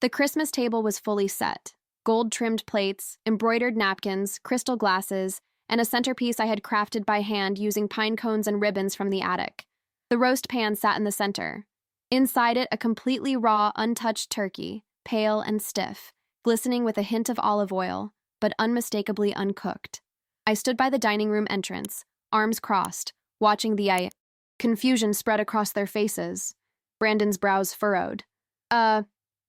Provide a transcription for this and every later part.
The Christmas table was fully set. Gold-trimmed plates, embroidered napkins, crystal glasses, and a centerpiece I had crafted by hand using pine cones and ribbons from the attic. The roast pan sat in the center. Inside it, a completely raw, untouched turkey, pale and stiff, glistening with a hint of olive oil, but unmistakably uncooked. I stood by the dining room entrance, arms crossed, watching the confusion spread across their faces. Brandon's brows furrowed.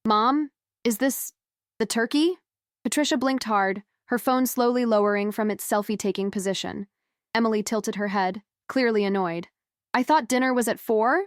Mom? Is this the turkey? Patricia blinked hard, her phone slowly lowering from its selfie-taking position. Emily tilted her head, clearly annoyed. I thought dinner was at 4?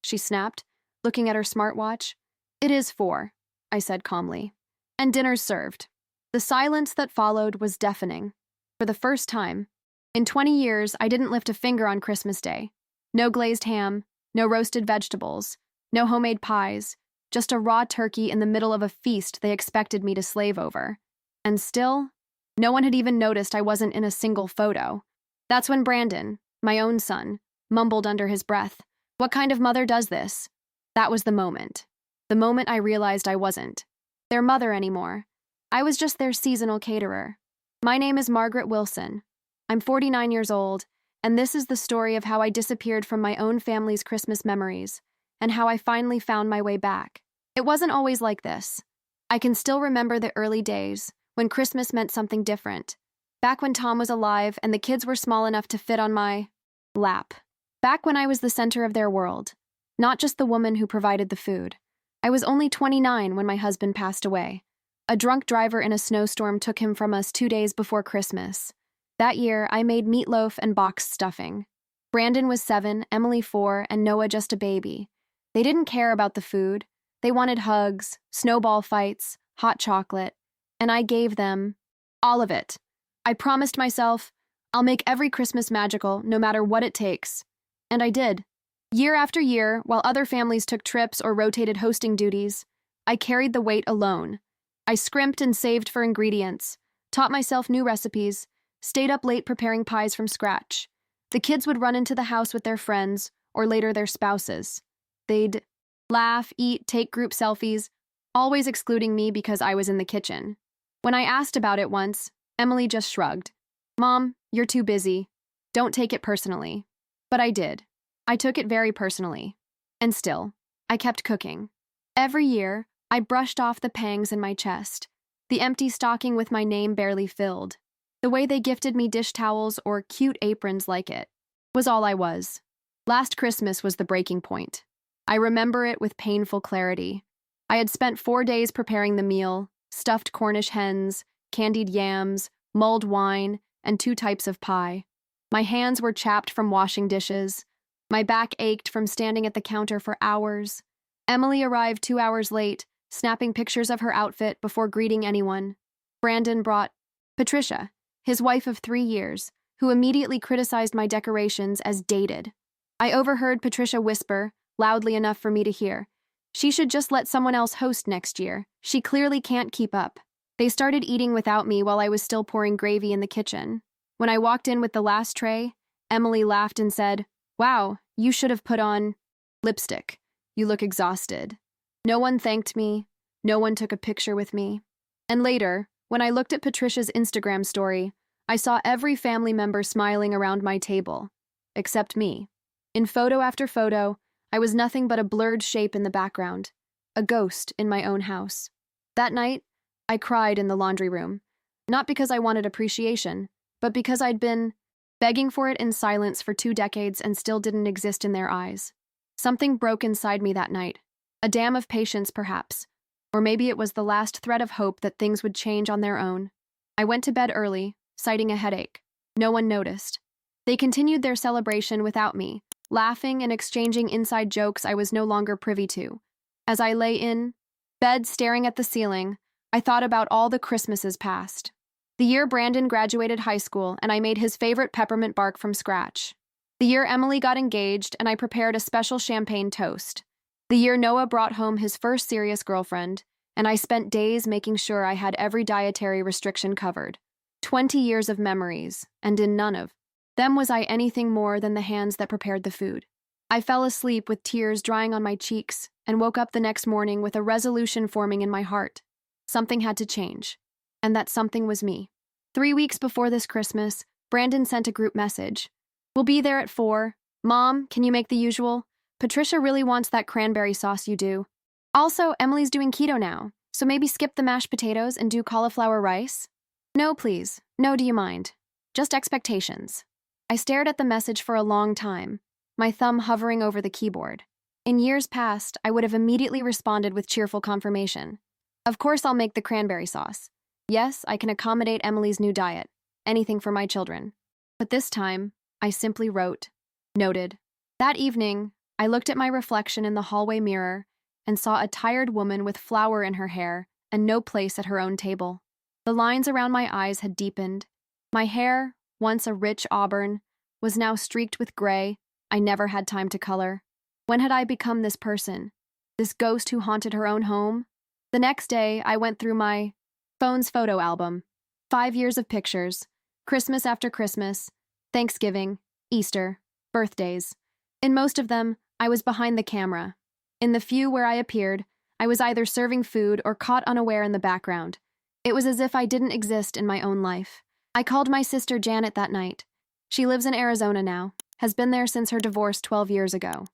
She snapped, looking at her smartwatch. It is 4, I said calmly. And dinner's served. The silence that followed was deafening. For the first time in 20 years, I didn't lift a finger on Christmas Day. No glazed ham, no roasted vegetables, no homemade pies, just a raw turkey in the middle of a feast they expected me to slave over. And still, no one had even noticed I wasn't in a single photo. That's when Brandon, my own son, mumbled under his breath, "What kind of mother does this?" That was the moment. The moment I realized I wasn't their mother anymore. I was just their seasonal caterer. My name is Margaret Wilson. I'm 49 years old, and this is the story of how I disappeared from my own family's Christmas memories, and how I finally found my way back. It wasn't always like this. I can still remember the early days, when Christmas meant something different. Back when Tom was alive and the kids were small enough to fit on my lap. Back when I was the center of their world, not just the woman who provided the food. I was only 29 when my husband passed away. A drunk driver in a snowstorm took him from us 2 days before Christmas. That year, I made meatloaf and boxed stuffing. Brandon was 7, Emily 4, and Noah just a baby. They didn't care about the food. They wanted hugs, snowball fights, hot chocolate, and I gave them all of it. I promised myself, I'll make every Christmas magical, no matter what it takes. And I did. Year after year, while other families took trips or rotated hosting duties, I carried the weight alone. I scrimped and saved for ingredients, taught myself new recipes, stayed up late preparing pies from scratch. The kids would run into the house with their friends, or later their spouses. They'd laugh, eat, take group selfies, always excluding me because I was in the kitchen. When I asked about it once, Emily just shrugged. "Mom, you're too busy. Don't take it personally." But I did. I took it very personally. And still, I kept cooking. Every year, I brushed off the pangs in my chest, the empty stocking with my name barely filled. The way they gifted me dish towels or cute aprons like it was all I was. Last Christmas was the breaking point. I remember it with painful clarity. I had spent 4 days preparing the meal, stuffed Cornish hens, candied yams, mulled wine, and 2 types of pie. My hands were chapped from washing dishes. My back ached from standing at the counter for hours. Emily arrived 2 hours late, snapping pictures of her outfit before greeting anyone. Brandon brought Patricia, his wife of 3 years, who immediately criticized my decorations as dated. I overheard Patricia whisper, loudly enough for me to hear, "She should just let someone else host next year. She clearly can't keep up." They started eating without me while I was still pouring gravy in the kitchen. When I walked in with the last tray, Emily laughed and said, "Wow, you should have put on lipstick. You look exhausted." No one thanked me. No one took a picture with me. And later, when I looked at Patricia's Instagram story, I saw every family member smiling around my table, except me. In photo after photo, I was nothing but a blurred shape in the background, a ghost in my own house. That night, I cried in the laundry room, not because I wanted appreciation, but because I'd been begging for it in silence for 2 decades and still didn't exist in their eyes. Something broke inside me that night, a dam of patience perhaps, or maybe it was the last thread of hope that things would change on their own. I went to bed early, citing a headache. No one noticed. They continued their celebration without me, laughing and exchanging inside jokes I was no longer privy to. As I lay in bed staring at the ceiling, I thought about all the Christmases past. The year Brandon graduated high school and I made his favorite peppermint bark from scratch. The year Emily got engaged and I prepared a special champagne toast. The year Noah brought home his first serious girlfriend, and I spent days making sure I had every dietary restriction covered. 20 years of memories, and in none of them was I anything more than the hands that prepared the food. I fell asleep with tears drying on my cheeks and woke up the next morning with a resolution forming in my heart. Something had to change, and that something was me. 3 weeks before this Christmas, Brandon sent a group message. "We'll be there at 4. Mom, can you make the usual? Patricia really wants that cranberry sauce you do. Also, Emily's doing keto now, so maybe skip the mashed potatoes and do cauliflower rice?" "No, please. No, do you mind? Just expectations." I stared at the message for a long time, my thumb hovering over the keyboard. In years past, I would have immediately responded with cheerful confirmation. "Of course I'll make the cranberry sauce. Yes, I can accommodate Emily's new diet. Anything for my children." But this time, I simply wrote, "Noted." That evening, I looked at my reflection in the hallway mirror and saw a tired woman with flour in her hair and no place at her own table. The lines around my eyes had deepened. My hair, once a rich auburn, was now streaked with gray. I never had time to color. When had I become this person? This ghost who haunted her own home? The next day, I went through my phone's photo album. 5 years of pictures. Christmas after Christmas. Thanksgiving. Easter. Birthdays. In most of them, I was behind the camera. In the few where I appeared, I was either serving food or caught unaware in the background. It was as if I didn't exist in my own life. I called my sister Janet that night. She lives in Arizona now, has been there since her divorce 12 years ago.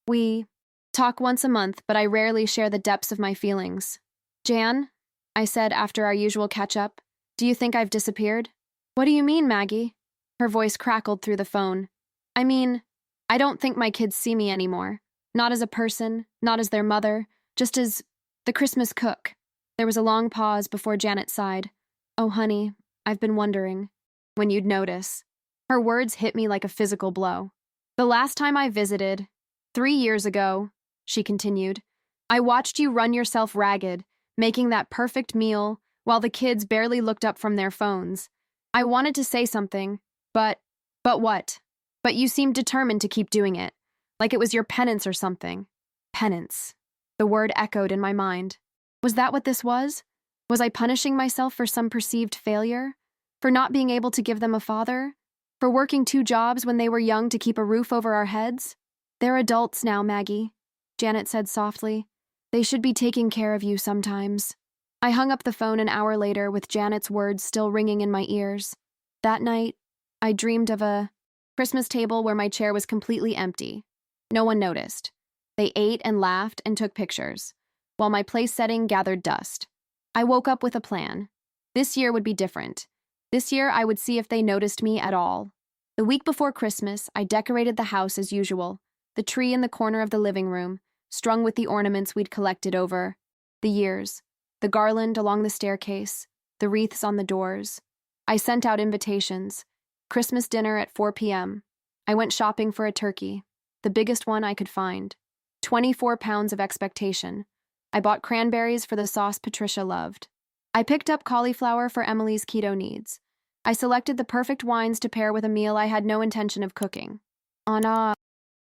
We talk once a month, but I rarely share the depths of my feelings. "Jan," I said after our usual catch-up, "do you think I've disappeared?" "What do you mean, Maggie?" Her voice crackled through the phone. "I mean, I don't think my kids see me anymore. Not as a person, not as their mother, just as the Christmas cook." There was a long pause before Janet sighed. "Oh, honey, I've been wondering when you'd notice." Her words hit me like a physical blow. "The last time I visited, 3 years ago," she continued, "I watched you run yourself ragged, making that perfect meal while the kids barely looked up from their phones. I wanted to say something, but what? But you seemed determined to keep doing it, like it was your penance or something." Penance. The word echoed in my mind. Was that what this was? Was I punishing myself for some perceived failure? For not being able to give them a father? For working 2 jobs when they were young to keep a roof over our heads? "They're adults now, Maggie," Janet said softly. "They should be taking care of you sometimes." I hung up the phone an hour later with Janet's words still ringing in my ears. That night, I dreamed of a Christmas table where my chair was completely empty. No one noticed. They ate and laughed and took pictures, while my place setting gathered dust. I woke up with a plan. This year would be different. This year I would see if they noticed me at all. The week before Christmas, I decorated the house as usual, the tree in the corner of the living room, strung with the ornaments we'd collected over the years, the garland along the staircase, the wreaths on the doors. I sent out invitations. Christmas dinner at 4 p.m. I went shopping for a turkey, the biggest one I could find. 24 pounds of expectation. I bought cranberries for the sauce Patricia loved. I picked up cauliflower for Emily's keto needs. I selected the perfect wines to pair with a meal I had no intention of cooking. On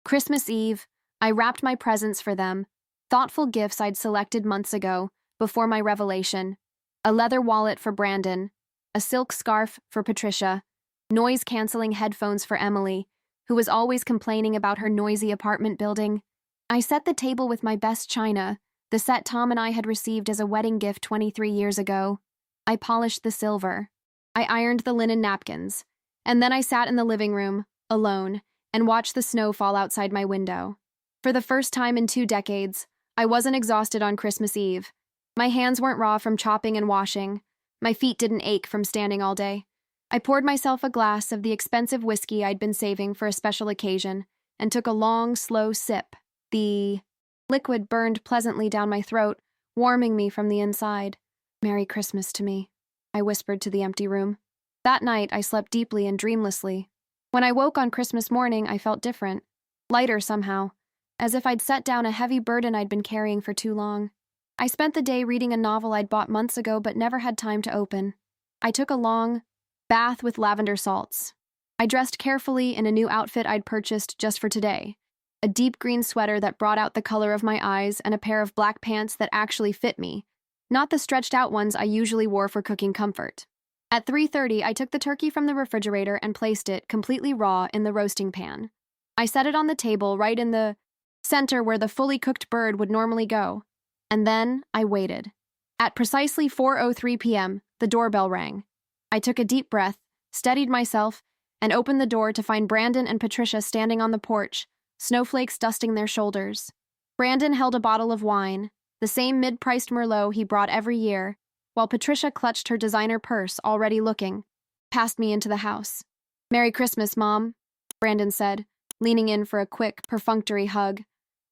Christmas Eve, I wrapped my presents for them, thoughtful gifts I'd selected months ago, before my revelation. A leather wallet for Brandon, a silk scarf for Patricia, noise-canceling headphones for Emily, who was always complaining about her noisy apartment building. I set the table with my best china, the set Tom and I had received as a wedding gift 23 years ago. I polished the silver. I ironed the linen napkins. And then I sat in the living room, alone, and watched the snow fall outside my window. For the first time in 2 decades, I wasn't exhausted on Christmas Eve. My hands weren't raw from chopping and washing. My feet didn't ache from standing all day. I poured myself a glass of the expensive whiskey I'd been saving for a special occasion and took a long, slow sip. The liquid burned pleasantly down my throat, warming me from the inside. "Merry Christmas to me," I whispered to the empty room. That night, I slept deeply and dreamlessly. When I woke on Christmas morning, I felt different. Lighter somehow, as if I'd set down a heavy burden I'd been carrying for too long. I spent the day reading a novel I'd bought months ago but never had time to open. I took a long bath with lavender salts. I dressed carefully in a new outfit I'd purchased just for today. A deep green sweater that brought out the color of my eyes and a pair of black pants that actually fit me, not the stretched-out ones I usually wore for cooking comfort. At 3:30, I took the turkey from the refrigerator and placed it, completely raw, in the roasting pan. I set it on the table right in the center where the fully cooked bird would normally go. And then I waited. At precisely 4:03 p.m., the doorbell rang. I took a deep breath, steadied myself, and opened the door to find Brandon and Patricia standing on the porch, snowflakes dusting their shoulders. Brandon held a bottle of wine, the same mid-priced Merlot he brought every year, while Patricia clutched her designer purse, already looking, past me into the house. "Merry Christmas, Mom," Brandon said, leaning in for a quick, perfunctory hug.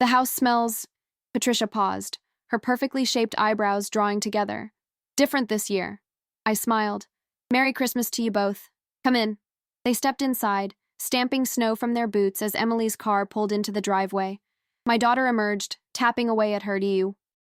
"The house smells—" Patricia paused, her perfectly shaped eyebrows drawing together. "Different this year." I smiled. "Merry Christmas to you both. Come in." They stepped inside, stamping snow from their boots as Emily's car pulled into the driveway. My daughter emerged, tapping away at her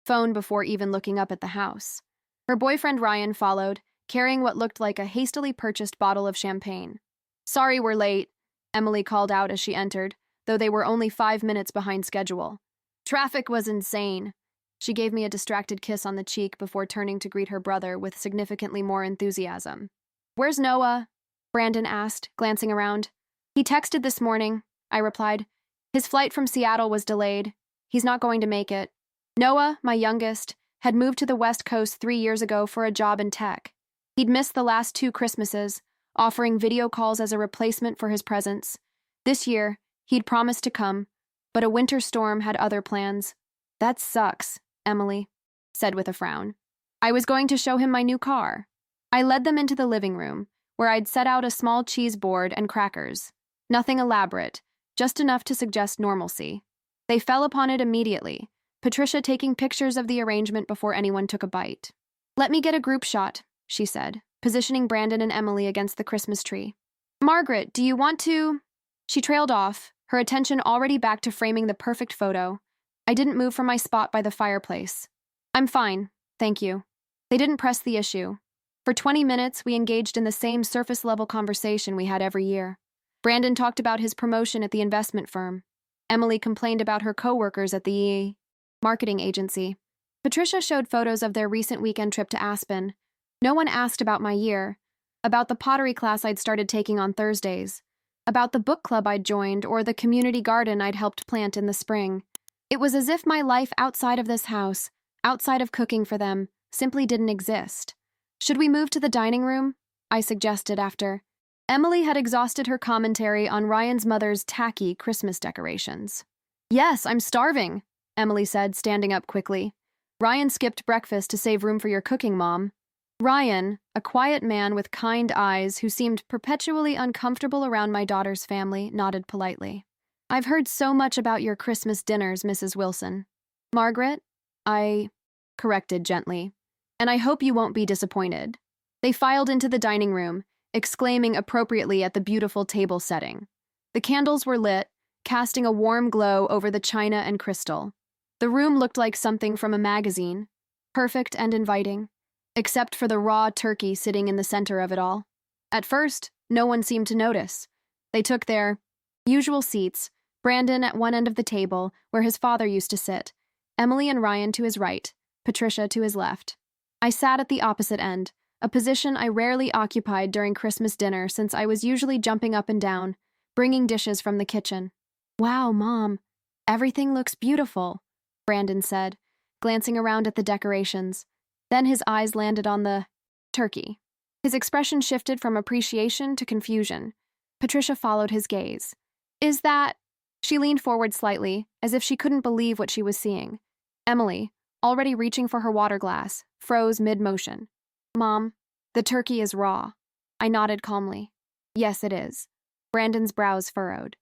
phone before even looking up at the house. Her boyfriend Ryan followed, carrying what looked like a hastily purchased bottle of champagne. "Sorry we're late," Emily called out as she entered, though they were only 5 minutes behind schedule. "Traffic was insane." She gave me a distracted kiss on the cheek before turning to greet her brother with significantly more enthusiasm. "Where's Noah?" Brandon asked, glancing around. "He texted this morning," I replied. "His flight from Seattle was delayed. He's not going to make it." Noah, my youngest, had moved to the West Coast 3 years ago for a job in tech. He'd missed the last 2 Christmases, offering video calls as a replacement for his presence. This year, he'd promised to come, but a winter storm had other plans. "That sucks," Emily said with a frown. "I was going to show him my new car." I led them into the living room, where I'd set out a small cheese board and crackers. Nothing elaborate, just enough to suggest normalcy. They fell upon it immediately, Patricia taking pictures of the arrangement before anyone took a bite. "Let me get a group shot," she said, positioning Brandon and Emily against the Christmas tree. "Margaret, do you want to—" She trailed off, her attention already back to framing the perfect photo. I didn't move from my spot by the fireplace. "I'm fine, thank you." They didn't press the issue. For 20 minutes, we engaged in the same surface-level conversation we had every year. Brandon talked about his promotion at the investment firm. Emily complained about her coworkers at the marketing agency. Patricia showed photos of their recent weekend trip to Aspen. No one asked about my year, about the pottery class I'd started taking on Thursdays, about the book club I'd joined or the community garden I'd helped plant in the spring. It was as if my life outside of this house, outside of cooking for them, simply didn't exist. "Should we move to the dining room?" I suggested after. Emily had exhausted her commentary on Ryan's mother's tacky Christmas decorations. "Yes, I'm starving," Emily said, standing up quickly. "Ryan skipped breakfast to save room for your cooking, Mom." Ryan, a quiet man with kind eyes who seemed perpetually uncomfortable around my daughter's family, nodded politely. "I've heard so much about your Christmas dinners, Mrs. Wilson." "Margaret?" I corrected gently. "And I hope you won't be disappointed." They filed into the dining room, exclaiming appropriately at the beautiful table setting. The candles were lit, casting a warm glow over the china and crystal. The room looked like something from a magazine, perfect and inviting, except for the raw turkey sitting in the center of it all. At first, no one seemed to notice. They took their usual seats, Brandon at one end of the table, where his father used to sit, Emily and Ryan to his right, Patricia to his left. I sat at the opposite end, a position I rarely occupied during Christmas dinner since I was usually jumping up and down, bringing dishes from the kitchen. "Wow, Mom, everything looks beautiful," Brandon said, glancing around at the decorations. Then his eyes landed on the turkey. His expression shifted from appreciation to confusion. Patricia followed his gaze. "Is that—" She leaned forward slightly, as if she couldn't believe what she was seeing. Emily, already reaching for her water glass, froze mid-motion. "Mom, the turkey is raw." I nodded calmly. "Yes, it is." Brandon's brows furrowed.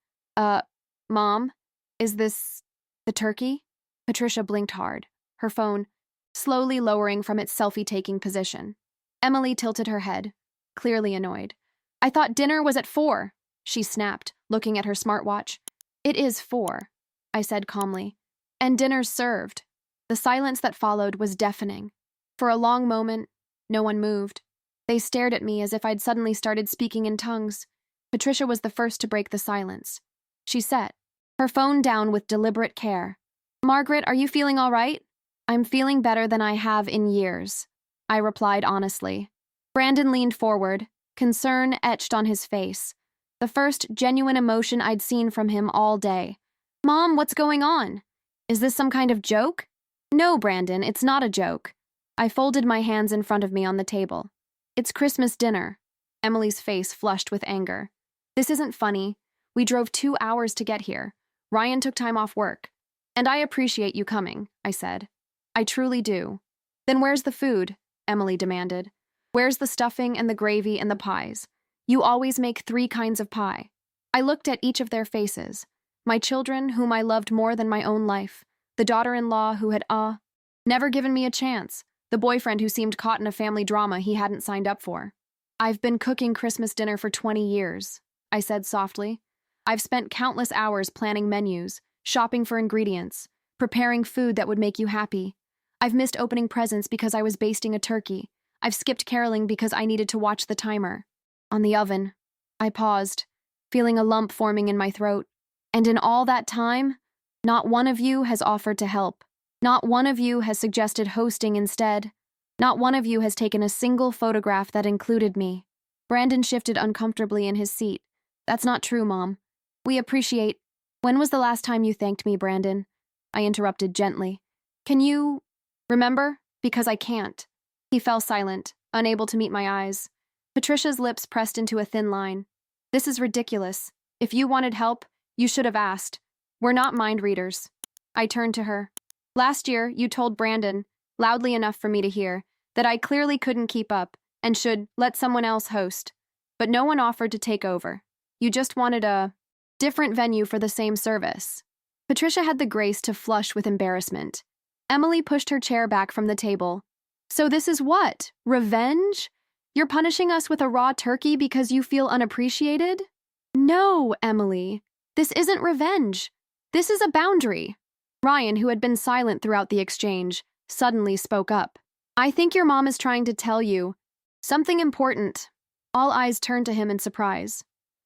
Mom, is this the turkey?" Patricia blinked hard, her phone slowly lowering from its selfie-taking position. Emily tilted her head, clearly annoyed. "I thought dinner was at 4, she snapped, looking at her smartwatch. "It is 4, I said calmly. "And dinner's served." The silence that followed was deafening. For a long moment, no one moved. They stared at me as if I'd suddenly started speaking in tongues. Patricia was the first to break the silence. She set her phone down with deliberate care. "Margaret, are you feeling all right?" "I'm feeling better than I have in years," I replied honestly. Brandon leaned forward, concern etched on his face. The the first genuine emotion I'd seen from him all day. Mom, what's going on? Is this some kind of joke? No, Brandon, it's not a joke. I folded my hands in front of me on the table. It's Christmas dinner. Emily's face flushed with anger. This isn't funny. We drove 2 hours to get here. Ryan took time off work. And I appreciate you coming, I said. I truly do. Then where's the food? Emily demanded. Where's the stuffing and the gravy and the pies? You always make 3 kinds of pie. I looked at each of their faces. My children, whom I loved more than my own life. The daughter-in-law who had, never given me a chance. The boyfriend who seemed caught in a family drama he hadn't signed up for. I've been cooking Christmas dinner for 20 years, I said softly. I've spent countless hours planning menus, shopping for ingredients, preparing food that would make you happy. I've missed opening presents because I was basting a turkey. I've skipped caroling because I needed to watch the timer. On the oven, I paused, feeling a lump forming in my throat. And in all that time, not one of you has offered to help. Not one of you has suggested hosting instead. Not one of you has taken a single photograph that included me. Brandon shifted uncomfortably in his seat. That's not true, Mom. We appreciate... When was the last time you thanked me, Brandon? I interrupted gently. Can you... remember? Because I can't. He fell silent, unable to meet my eyes. Patricia's lips pressed into a thin line. This is ridiculous. If you wanted help, you should have asked. We're not mind readers. I turned to her. Last year, you told Brandon, loudly enough for me to hear, that I clearly couldn't keep up and should let someone else host. But no one offered to take over. You just wanted a different venue for the same service. Patricia had the grace to flush with embarrassment. Emily pushed her chair back from the table. So this is what? Revenge? You're punishing us with a raw turkey because you feel unappreciated? No, Emily. This isn't revenge. This is a boundary. Ryan, who had been silent throughout the exchange, suddenly spoke up. I think your mom is trying to tell you something important. All eyes turned to him in surprise.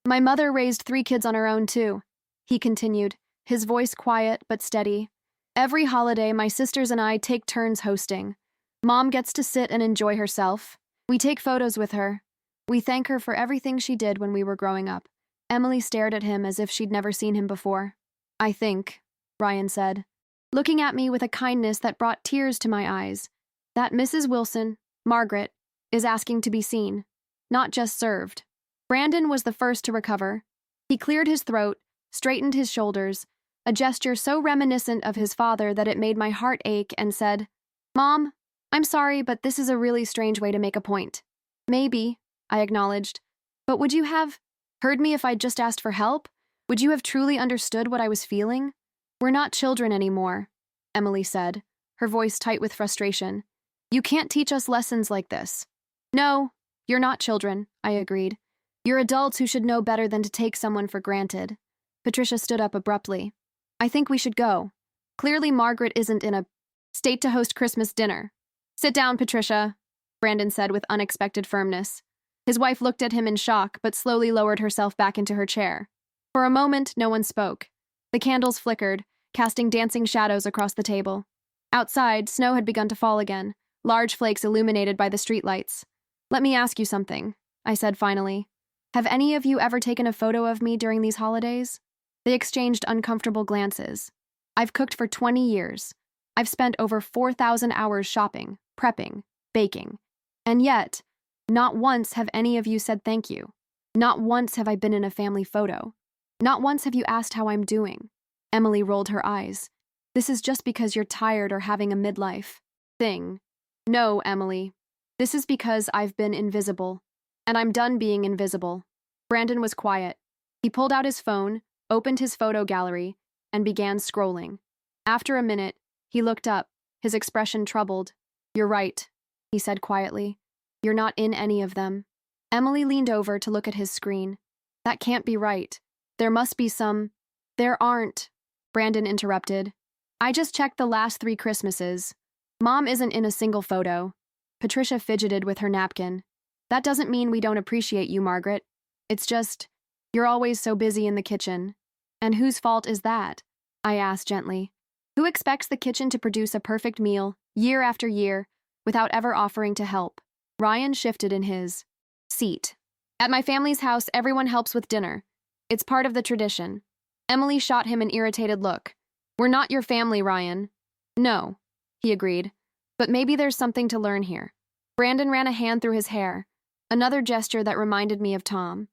My mother raised 3 kids on her own, too, he continued, his voice quiet but steady. Every holiday, my sisters and I take turns hosting. Mom gets to sit and enjoy herself. We take photos with her. We thank her for everything she did when we were growing up. Emily stared at him as if she'd never seen him before. I think, Ryan said, looking at me with a kindness that brought tears to my eyes, that Mrs. Wilson, Margaret, is asking to be seen, not just served. Brandon was the first to recover. He cleared his throat, straightened his shoulders, a gesture so reminiscent of his father that it made my heart ache, and said, Mom, I'm sorry, but this is a really strange way to make a point. Maybe, I acknowledged, but would you have heard me if I'd just asked for help? Would you have truly understood what I was feeling? We're not children anymore, Emily said, her voice tight with frustration. You can't teach us lessons like this. No, you're not children, I agreed. You're adults who should know better than to take someone for granted. Patricia stood up abruptly. I think we should go. Clearly Margaret isn't in a state to host Christmas dinner. Sit down, Patricia, Brandon said with unexpected firmness. His wife looked at him in shock, but slowly lowered herself back into her chair. For a moment, no one spoke. The candles flickered, casting dancing shadows across the table. Outside, snow had begun to fall again, large flakes illuminated by the streetlights. Let me ask you something, I said finally. Have any of you ever taken a photo of me during these holidays? They exchanged uncomfortable glances. I've cooked for 20 years. I've spent over 4,000 hours shopping, prepping, baking. And yet, not once have any of you said thank you. Not once have I been in a family photo. Not once have you asked how I'm doing. Emily rolled her eyes. This is just because you're tired or having a midlife thing. No, Emily. This is because I've been invisible. And I'm done being invisible. Brandon was quiet. He pulled out his phone, opened his photo gallery, and began scrolling. After a minute, he looked up, his expression troubled. You're right, he said quietly. You're not in any of them. Emily leaned over to look at his screen. That can't be right. There must be some... There aren't, Brandon interrupted. I just checked the last 3 Christmases. Mom isn't in a single photo. Patricia fidgeted with her napkin. That doesn't mean we don't appreciate you, Margaret. It's just, you're always so busy in the kitchen. And whose fault is that? I asked gently. Who expects the kitchen to produce a perfect meal, year after year, without ever offering to help? Ryan shifted in his seat. At my family's house, everyone helps with dinner. It's part of the tradition. Emily shot him an irritated look. We're not your family, Ryan. No, he agreed. But maybe there's something to learn here. Brandon ran a hand through his hair, another gesture that reminded me of Tom.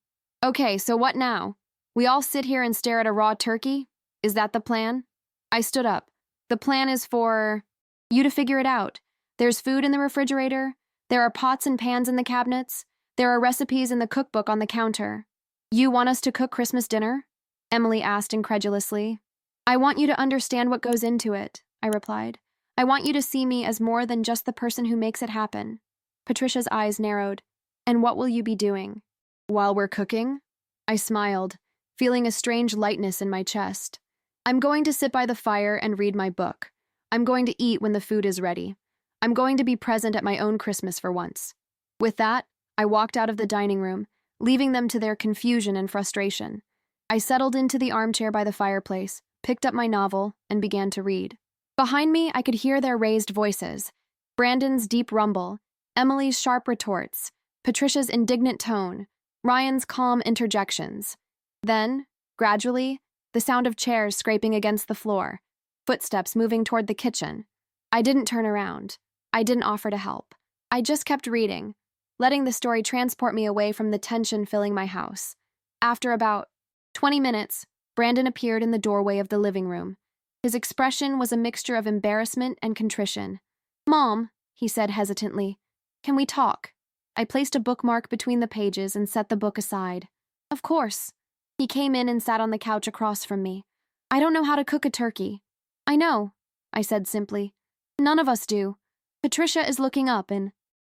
Okay, so what now? We all sit here and stare at a raw turkey? Is that the plan? I stood up. The plan is for you to figure it out. There's food in the refrigerator. There are pots and pans in the cabinets. There are recipes in the cookbook on the counter. You want us to cook Christmas dinner? Emily asked incredulously. I want you to understand what goes into it, I replied. I want you to see me as more than just the person who makes it happen. Patricia's eyes narrowed. And what will you be doing? While we're cooking? I smiled, feeling a strange lightness in my chest. I'm going to sit by the fire and read my book. I'm going to eat when the food is ready. I'm going to be present at my own Christmas for once. With that, I walked out of the dining room, leaving them to their confusion and frustration. I settled into the armchair by the fireplace, picked up my novel, and began to read. Behind me, I could hear their raised voices, Brandon's deep rumble, Emily's sharp retorts, Patricia's indignant tone, Ryan's calm interjections. Then, gradually, the sound of chairs scraping against the floor, footsteps moving toward the kitchen. I didn't turn around. I didn't offer to help. I just kept reading, letting the story transport me away from the tension filling my house. After about 20 minutes, Brandon appeared in the doorway of the living room. His expression was a mixture of embarrassment and contrition. Mom, he said hesitantly, can we talk? I placed a bookmark between the pages and set the book aside. Of course. He came in and sat on the couch across from me. I don't know how to cook a turkey. I know, I said simply. None of us do. Patricia is looking up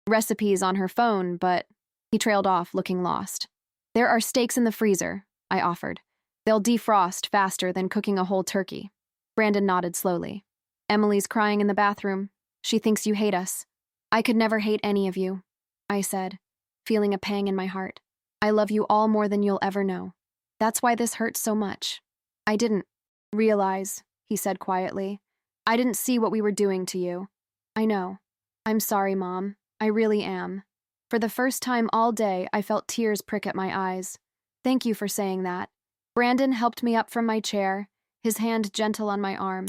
recipes on her phone, but he trailed off, looking lost. There are steaks in the freezer, I offered. They'll defrost faster than cooking a whole turkey. Brandon nodded slowly. Emily's crying in the bathroom. She thinks you hate us. I could never hate any of you, I said, feeling a pang in my heart. I love you all more than you'll ever know. That's why this hurts so much. I didn't realize, he said quietly. I didn't see what we were doing to you. I know. I'm sorry, Mom. I really am. For the first time all day, I felt tears prick at my eyes. Thank you for saying that. Brandon helped me up from my chair, his hand gentle on my arm.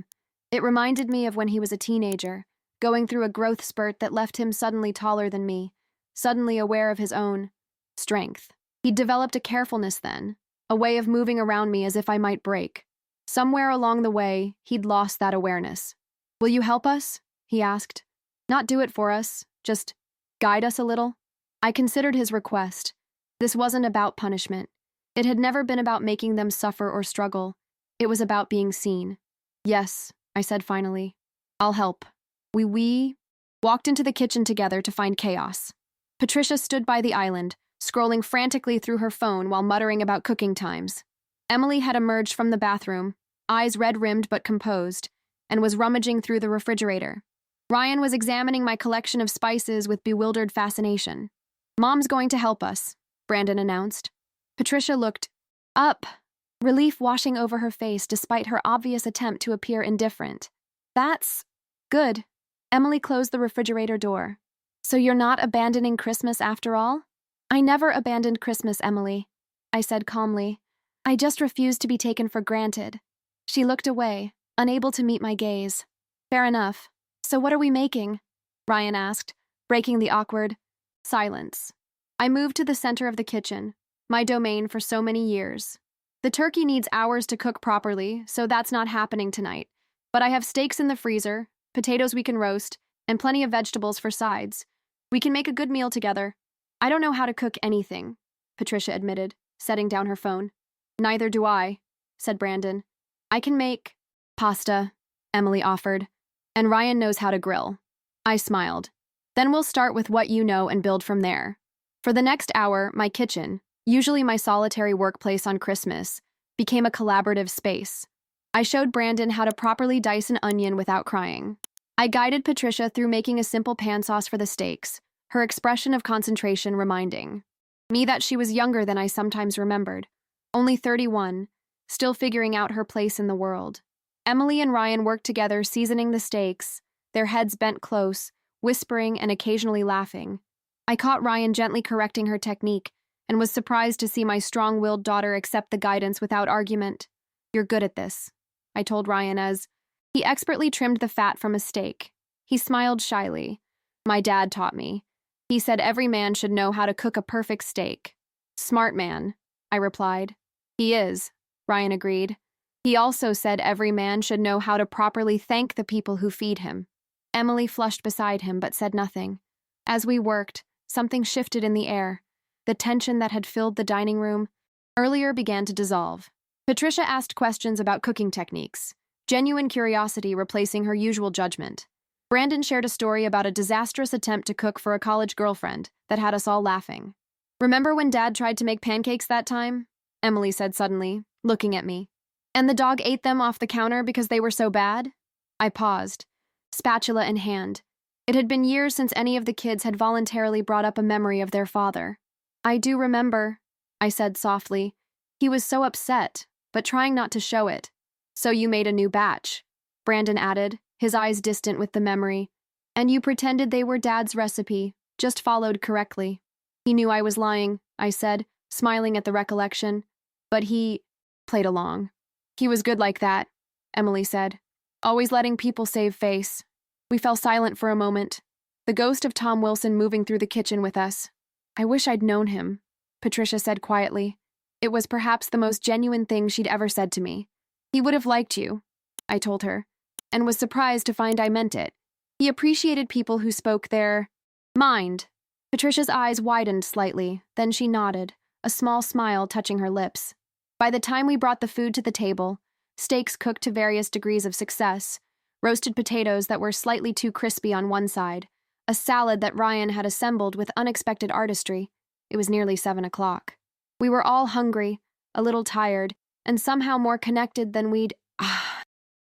It reminded me of when he was a teenager, going through a growth spurt that left him suddenly taller than me, suddenly aware of his own strength. He'd developed a carefulness then, a way of moving around me as if I might break. Somewhere along the way, he'd lost that awareness. Will you help us? He asked. Not do it for us, just guide us a little. I considered his request. This wasn't about punishment. It had never been about making them suffer or struggle. It was about being seen. Yes, I said finally. I'll help. We walked into the kitchen together to find chaos. Patricia stood by the island, scrolling frantically through her phone while muttering about cooking times. Emily had emerged from the bathroom, eyes red-rimmed but composed, and was rummaging through the refrigerator. Ryan was examining my collection of spices with bewildered fascination. Mom's going to help us, Brandon announced. Patricia looked up, relief washing over her face despite her obvious attempt to appear indifferent. That's good. Emily closed the refrigerator door. So you're not abandoning Christmas after all? I never abandoned Christmas, Emily, I said calmly. I just refused to be taken for granted. She looked away, unable to meet my gaze. Fair enough. So what are we making? Ryan asked, breaking the awkward silence. I moved to the center of the kitchen, my domain for so many years. The turkey needs hours to cook properly, so that's not happening tonight. But I have steaks in the freezer, potatoes we can roast, and plenty of vegetables for sides. We can make a good meal together. I don't know how to cook anything, Patricia admitted, setting down her phone. Neither do I, said Brandon. I can make pasta, Emily offered, and Ryan knows how to grill. I smiled. Then we'll start with what you know and build from there. For the next hour, my kitchen, usually my solitary workplace on Christmas, became a collaborative space. I showed Brandon how to properly dice an onion without crying. I guided Patricia through making a simple pan sauce for the steaks, her expression of concentration reminding me that she was younger than I sometimes remembered, only 31, still figuring out her place in the world. Emily and Ryan worked together seasoning the steaks, their heads bent close, whispering and occasionally laughing. I caught Ryan gently correcting her technique, and was surprised to see my strong-willed daughter accept the guidance without argument. "You're good at this," I told Ryan as he expertly trimmed the fat from a steak. He smiled shyly. "My dad taught me. He said every man should know how to cook a perfect steak." "Smart man," I replied. "He is," Ryan agreed. "He also said every man should know how to properly thank the people who feed him." Emily flushed beside him but said nothing. As we worked, something shifted in the air. The tension that had filled the dining room earlier began to dissolve. Patricia asked questions about cooking techniques, genuine curiosity replacing her usual judgment. Brandon shared a story about a disastrous attempt to cook for a college girlfriend that had us all laughing. "Remember when Dad tried to make pancakes that time?" Emily said suddenly, looking at me. "And the dog ate them off the counter because they were so bad?" I paused, spatula in hand. It had been years since any of the kids had voluntarily brought up a memory of their father. "I do remember," I said softly. "He was so upset, but trying not to show it." "So you made a new batch," Brandon added, his eyes distant with the memory. "And you pretended they were Dad's recipe, just followed correctly." "He knew I was lying," I said, smiling at the recollection. "But he played along." "He was good like that," Emily said, "always letting people save face." We fell silent for a moment, the ghost of Tom Wilson moving through the kitchen with us. "I wish I'd known him," Patricia said quietly. It was perhaps the most genuine thing she'd ever said to me. "He would have liked you," I told her, and was surprised to find I meant it. He appreciated people who spoke their mind. Patricia's eyes widened slightly, then she nodded, a small smile touching her lips. By the time we brought the food to the table, steaks cooked to various degrees of success, roasted potatoes that were slightly too crispy on one side, a salad that Ryan had assembled with unexpected artistry, it was nearly 7 o'clock. We were all hungry, a little tired, and somehow more connected than we'd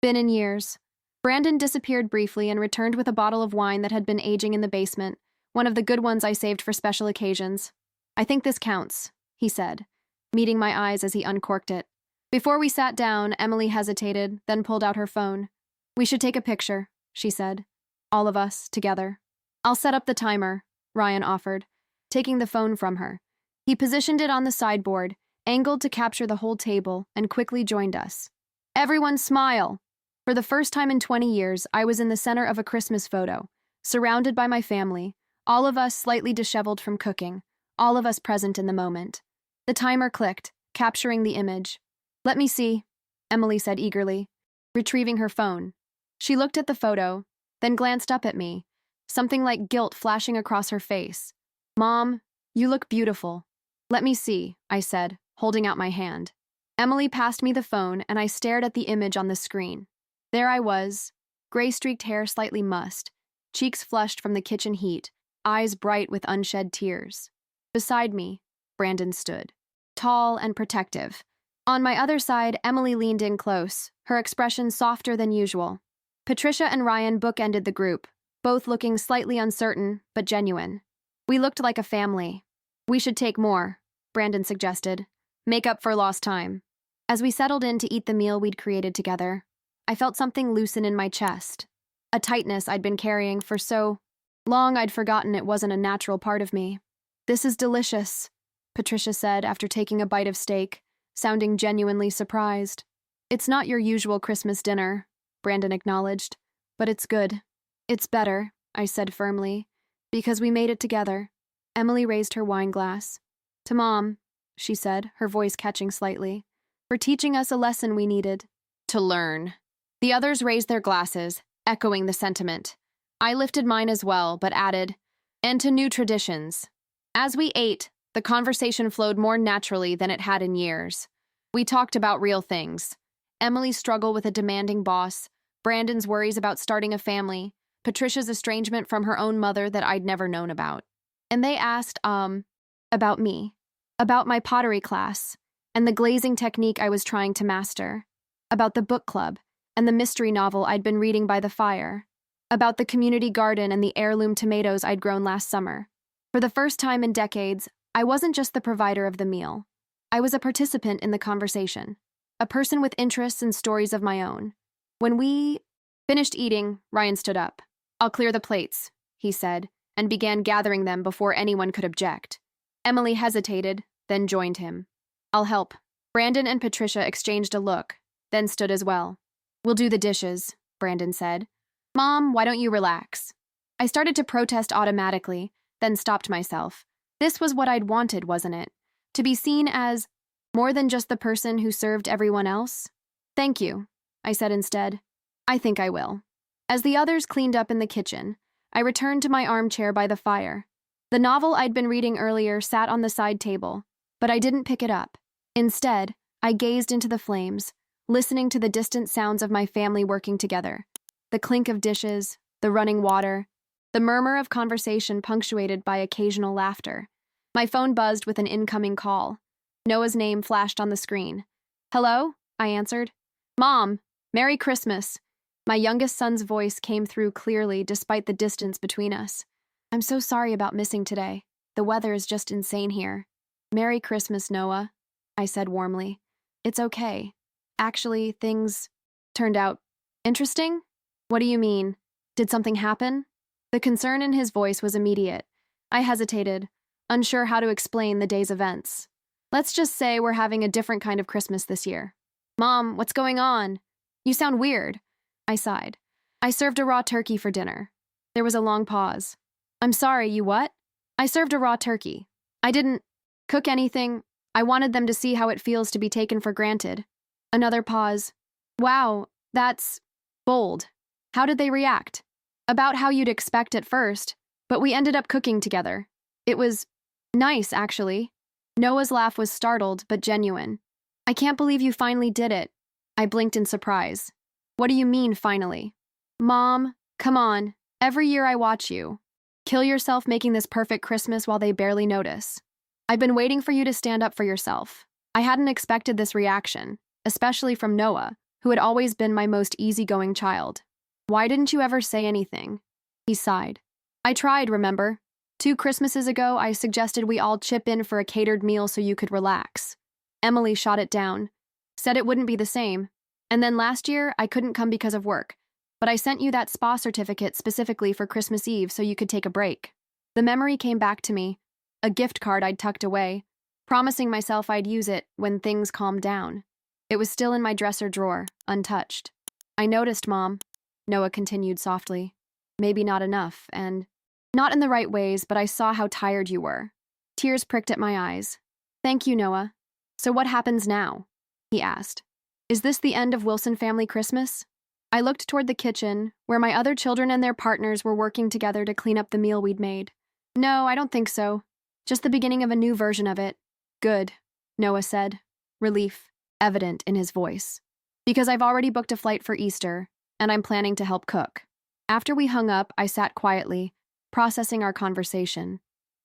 been in years. Brandon disappeared briefly and returned with a bottle of wine that had been aging in the basement, one of the good ones I saved for special occasions. "I think this counts," he said, meeting my eyes as he uncorked it. Before we sat down, Emily hesitated, then pulled out her phone. "We should take a picture," she said. "All of us, together." "I'll set up the timer," Ryan offered, taking the phone from her. He positioned it on the sideboard, angled to capture the whole table, and quickly joined us. "Everyone smile!" For the first time in 20 years, I was in the center of a Christmas photo, surrounded by my family, all of us slightly disheveled from cooking, all of us present in the moment. The timer clicked, capturing the image. "Let me see," Emily said eagerly, retrieving her phone. She looked at the photo, then glanced up at me, something like guilt flashing across her face. "Mom, you look beautiful." "Let me see," I said, holding out my hand. Emily passed me the phone, and I stared at the image on the screen. There I was, gray-streaked hair slightly mussed, cheeks flushed from the kitchen heat, eyes bright with unshed tears. Beside me, Brandon stood, tall and protective. On my other side, Emily leaned in close, her expression softer than usual. Patricia and Ryan bookended the group, both looking slightly uncertain, but genuine. We looked like a family. "We should take more," Brandon suggested. "Make up for lost time." As we settled in to eat the meal we'd created together, I felt something loosen in my chest, a tightness I'd been carrying for so long I'd forgotten it wasn't a natural part of me. "This is delicious," Patricia said after taking a bite of steak, sounding genuinely surprised. "It's not your usual Christmas dinner," Brandon acknowledged, "but it's good." "It's better," I said firmly, "because we made it together." Emily raised her wine glass. "To Mom," she said, her voice catching slightly, "for teaching us a lesson we needed to learn." The others raised their glasses, echoing the sentiment. I lifted mine as well, but added, "And to new traditions." As we ate, the conversation flowed more naturally than it had in years. We talked about real things. Emily's struggle with a demanding boss, Brandon's worries about starting a family, Patricia's estrangement from her own mother that I'd never known about. And they asked, about me, about my pottery class, and the glazing technique I was trying to master, about the book club, and the mystery novel I'd been reading by the fire, about the community garden and the heirloom tomatoes I'd grown last summer. For the first time in decades, I wasn't just the provider of the meal. I was a participant in the conversation, a person with interests and stories of my own. When we finished eating, Ryan stood up. "I'll clear the plates," he said, and began gathering them before anyone could object. Emily hesitated, then joined him. I'll help. Brandon and Patricia exchanged a look, then stood as well. We'll do the dishes, Brandon said. Mom, why don't you relax? I started to protest automatically, then stopped myself. This was what I'd wanted, wasn't it? To be seen as more than just the person who served everyone else? Thank you, I said instead. I think I will. As the others cleaned up in the kitchen, I returned to my armchair by the fire. The novel I'd been reading earlier sat on the side table, but I didn't pick it up. Instead, I gazed into the flames, listening to the distant sounds of my family working together. The clink of dishes, the running water, the murmur of conversation punctuated by occasional laughter. My phone buzzed with an incoming call. Noah's name flashed on the screen. Hello? I answered. Mom, Merry Christmas. My youngest son's voice came through clearly despite the distance between us. I'm so sorry about missing today. The weather is just insane here. Merry Christmas, Noah, I said warmly. It's okay. Actually, things turned out interesting? What do you mean? Did something happen? The concern in his voice was immediate. I hesitated, unsure how to explain the day's events. Let's just say we're having a different kind of Christmas this year. Mom, what's going on? You sound weird. I sighed. I served a raw turkey for dinner. There was a long pause. I'm sorry, you what? I served a raw turkey. I didn't cook anything. I wanted them to see how it feels to be taken for granted. Another pause. Wow, that's bold. How did they react? About how you'd expect at first, but we ended up cooking together. It was nice, actually. Noah's laugh was startled but genuine. I can't believe you finally did it. I blinked in surprise. What do you mean, finally? Mom, come on. Every year I watch you. Kill yourself making this perfect Christmas while they barely notice. I've been waiting for you to stand up for yourself. I hadn't expected this reaction, especially from Noah, who had always been my most easygoing child. Why didn't you ever say anything? He sighed. I tried, remember? 2 Christmases ago, I suggested we all chip in for a catered meal so you could relax. Emily shot it down, said it wouldn't be the same. And then last year, I couldn't come because of work, but I sent you that spa certificate specifically for Christmas Eve so you could take a break. The memory came back to me, a gift card I'd tucked away, promising myself I'd use it when things calmed down. It was still in my dresser drawer, untouched. I noticed, Mom, Noah continued softly. Maybe not enough, and not in the right ways, but I saw how tired you were. Tears pricked at my eyes. Thank you, Noah. So what happens now? He asked. Is this the end of Wilson family Christmas? I looked toward the kitchen, where my other children and their partners were working together to clean up the meal we'd made. No, I don't think so. Just the beginning of a new version of it. Good, Noah said, relief evident in his voice. Because I've already booked a flight for Easter, and I'm planning to help cook. After we hung up, I sat quietly, processing our conversation.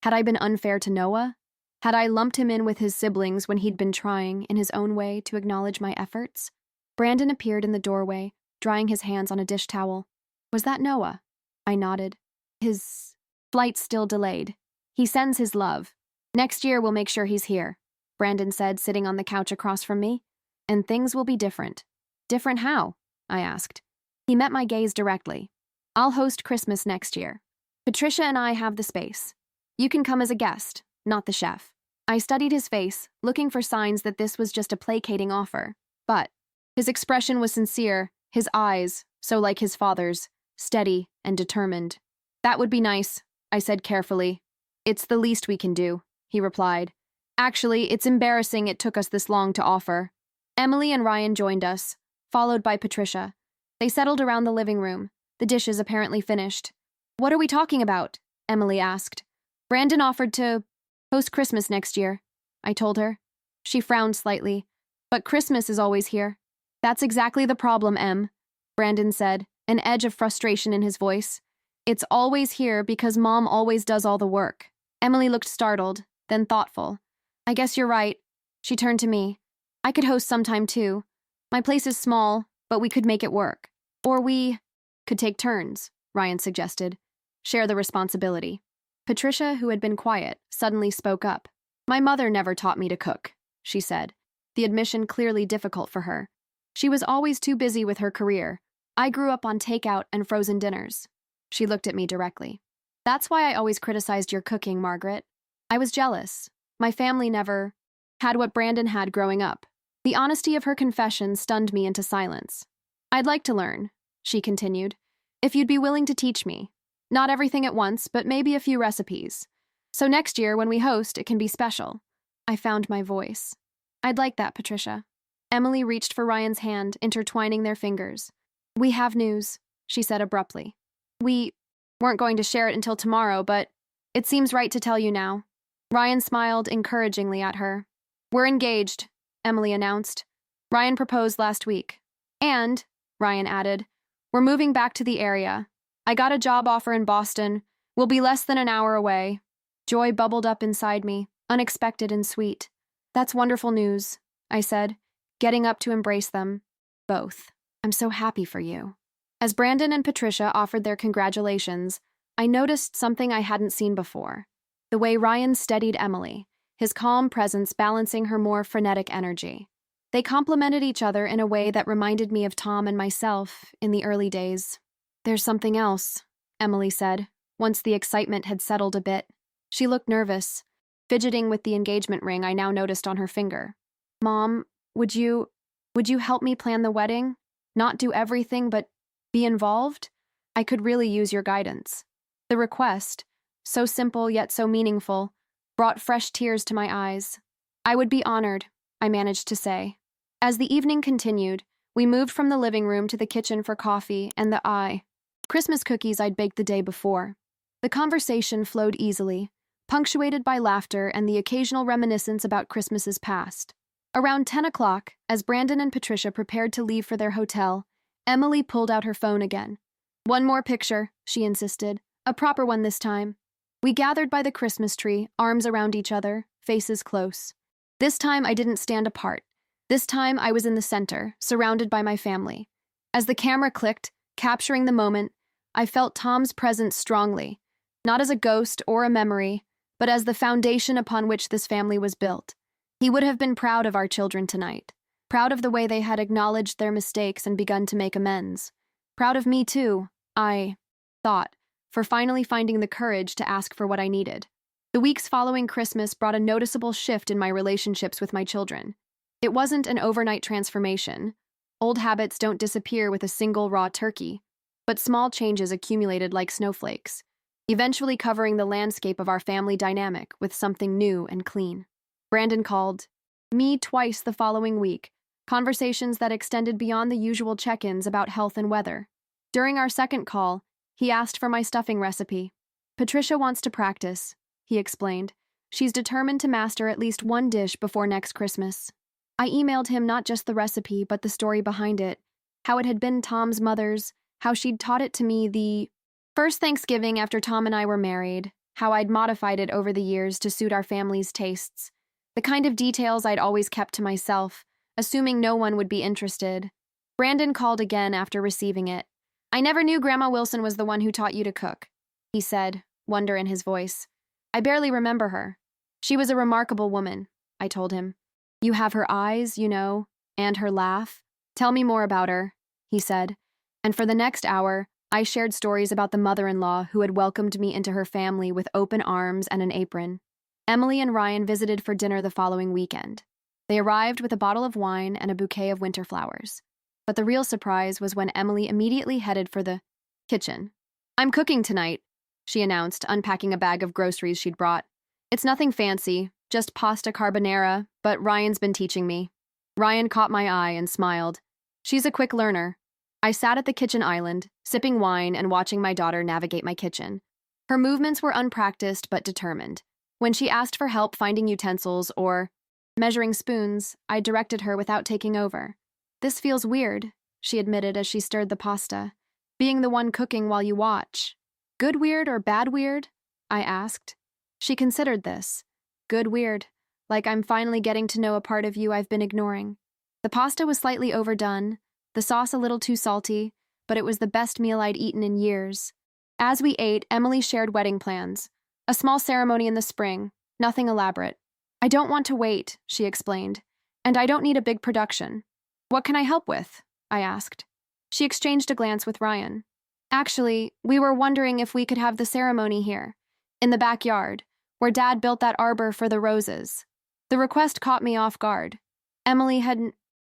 Had I been unfair to Noah? Had I lumped him in with his siblings when he'd been trying, in his own way, to acknowledge my efforts? Brandon appeared in the doorway, drying his hands on a dish towel. Was that Noah? I nodded. His flight's still delayed. He sends his love. Next year we'll make sure he's here, Brandon said, sitting on the couch across from me. And things will be different. Different how? I asked. He met my gaze directly. I'll host Christmas next year. Patricia and I have the space. You can come as a guest, not the chef. I studied his face, looking for signs that this was just a placating offer. But his expression was sincere, his eyes, so like his father's, steady and determined. That would be nice, I said carefully. It's the least we can do, he replied. Actually, it's embarrassing it took us this long to offer. Emily and Ryan joined us, followed by Patricia. They settled around the living room, the dishes apparently finished. What are we talking about? Emily asked. Brandon offered to host Christmas next year, I told her. She frowned slightly. But Christmas is always here. That's exactly the problem, Em, Brandon said, an edge of frustration in his voice. It's always here because Mom always does all the work. Emily looked startled, then thoughtful. I guess you're right. She turned to me. I could host sometime too. My place is small, but we could make it work. Or we could take turns, Ryan suggested. Share the responsibility. Patricia, who had been quiet, suddenly spoke up. My mother never taught me to cook, she said, the admission clearly difficult for her. She was always too busy with her career. I grew up on takeout and frozen dinners. She looked at me directly. That's why I always criticized your cooking, Margaret. I was jealous. My family never had what Brandon had growing up. The honesty of her confession stunned me into silence. I'd like to learn, she continued, if you'd be willing to teach me. Not everything at once, but maybe a few recipes. So next year, when we host, it can be special. I found my voice. I'd like that, Patricia. Emily reached for Ryan's hand, intertwining their fingers. We have news, she said abruptly. We weren't going to share it until tomorrow, but it seems right to tell you now. Ryan smiled encouragingly at her. We're engaged, Emily announced. Ryan proposed last week. And, Ryan added, we're moving back to the area. I got a job offer in Boston. We'll be less than an hour away. Joy bubbled up inside me, unexpected and sweet. That's wonderful news, I said, getting up to embrace them. Both. I'm so happy for you. As Brandon and Patricia offered their congratulations, I noticed something I hadn't seen before. The way Ryan steadied Emily, his calm presence balancing her more frenetic energy. They complemented each other in a way that reminded me of Tom and myself in the early days. There's something else, Emily said, once the excitement had settled a bit. She looked nervous, fidgeting with the engagement ring I now noticed on her finger. Mom, would you help me plan the wedding? Not do everything, but be involved? I could really use your guidance. The request, so simple yet so meaningful, brought fresh tears to my eyes. I would be honored, I managed to say. As the evening continued, we moved from the living room to the kitchen for coffee and the Christmas cookies I'd baked the day before. The conversation flowed easily, punctuated by laughter and the occasional reminiscence about Christmases past. Around 10 o'clock, as Brandon and Patricia prepared to leave for their hotel, Emily pulled out her phone again. One more picture, she insisted, a proper one this time. We gathered by the Christmas tree, arms around each other, faces close. This time I didn't stand apart. This time I was in the center, surrounded by my family. As the camera clicked, capturing the moment, I felt Tom's presence strongly, not as a ghost or a memory, but as the foundation upon which this family was built. He would have been proud of our children tonight, proud of the way they had acknowledged their mistakes and begun to make amends. Proud of me too, I thought, for finally finding the courage to ask for what I needed. The weeks following Christmas brought a noticeable shift in my relationships with my children. It wasn't an overnight transformation. Old habits don't disappear with a single raw turkey, but small changes accumulated like snowflakes, eventually covering the landscape of our family dynamic with something new and clean. Brandon called me twice the following week, conversations that extended beyond the usual check-ins about health and weather. During our second call, he asked for my stuffing recipe. Patricia wants to practice, he explained. She's determined to master at least one dish before next Christmas. I emailed him not just the recipe, but the story behind it, how it had been Tom's mother's, how she'd taught it to me the first Thanksgiving after Tom and I were married, how I'd modified it over the years to suit our family's tastes, the kind of details I'd always kept to myself, assuming no one would be interested. Brandon called again after receiving it. I never knew Grandma Wilson was the one who taught you to cook, he said, wonder in his voice. I barely remember her. She was a remarkable woman, I told him. You have her eyes, you know, and her laugh. Tell me more about her, he said. And for the next hour, I shared stories about the mother-in-law who had welcomed me into her family with open arms and an apron. Emily and Ryan visited for dinner the following weekend. They arrived with a bottle of wine and a bouquet of winter flowers. But the real surprise was when Emily immediately headed for the kitchen. I'm cooking tonight, she announced, unpacking a bag of groceries she'd brought. It's nothing fancy, just pasta carbonara, but Ryan's been teaching me. Ryan caught my eye and smiled. She's a quick learner. I sat at the kitchen island, sipping wine and watching my daughter navigate my kitchen. Her movements were unpracticed but determined. When she asked for help finding utensils or measuring spoons, I directed her without taking over. This feels weird, she admitted as she stirred the pasta. Being the one cooking while you watch. Good weird or bad weird? I asked. She considered this. Good weird, like I'm finally getting to know a part of you I've been ignoring. The pasta was slightly overdone, the sauce a little too salty, but it was the best meal I'd eaten in years. As we ate, Emily shared wedding plans. A small ceremony in the spring, nothing elaborate. I don't want to wait, she explained, and I don't need a big production. What can I help with? I asked. She exchanged a glance with Ryan. Actually, we were wondering if we could have the ceremony here, in the backyard, where Dad built that arbor for the roses. The request caught me off guard. Emily had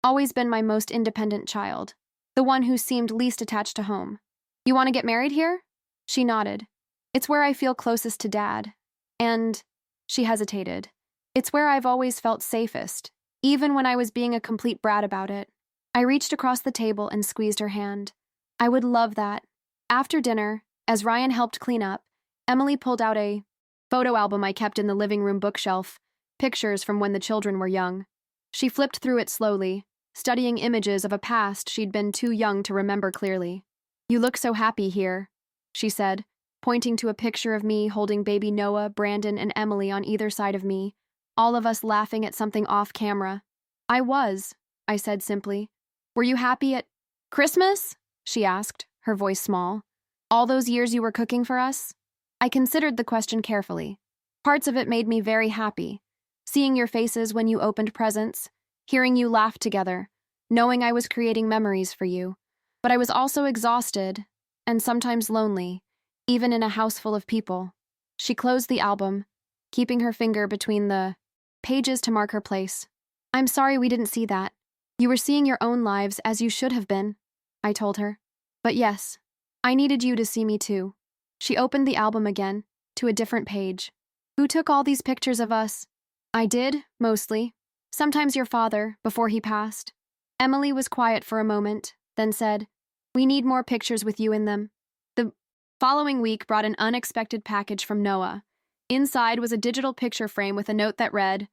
always been my most independent child, the one who seemed least attached to home. You want to get married here? She nodded. It's where I feel closest to Dad. And, she hesitated, it's where I've always felt safest, even when I was being a complete brat about it. I reached across the table and squeezed her hand. I would love that. After dinner, as Ryan helped clean up, Emily pulled out a photo album I kept in the living room bookshelf, pictures from when the children were young. She flipped through it slowly, studying images of a past she'd been too young to remember clearly. You look so happy here, she said, pointing to a picture of me holding baby Noah, Brandon, and Emily on either side of me, all of us laughing at something off camera. I said simply. Were you happy at Christmas? She asked, her voice small. All those years you were cooking for us? I considered the question carefully. Parts of it made me very happy. Seeing your faces when you opened presents, hearing you laugh together, knowing I was creating memories for you. But I was also exhausted, and sometimes lonely, even in a house full of people. She closed the album, keeping her finger between the pages to mark her place. I'm sorry we didn't see that. You were seeing your own lives as you should have been, I told her. But yes, I needed you to see me too. She opened the album again, to a different page. Who took all these pictures of us? I did, mostly. Sometimes your father, before he passed. Emily was quiet for a moment, then said, We need more pictures with you in them. The following week brought an unexpected package from Noah. Inside was a digital picture frame with a note that read,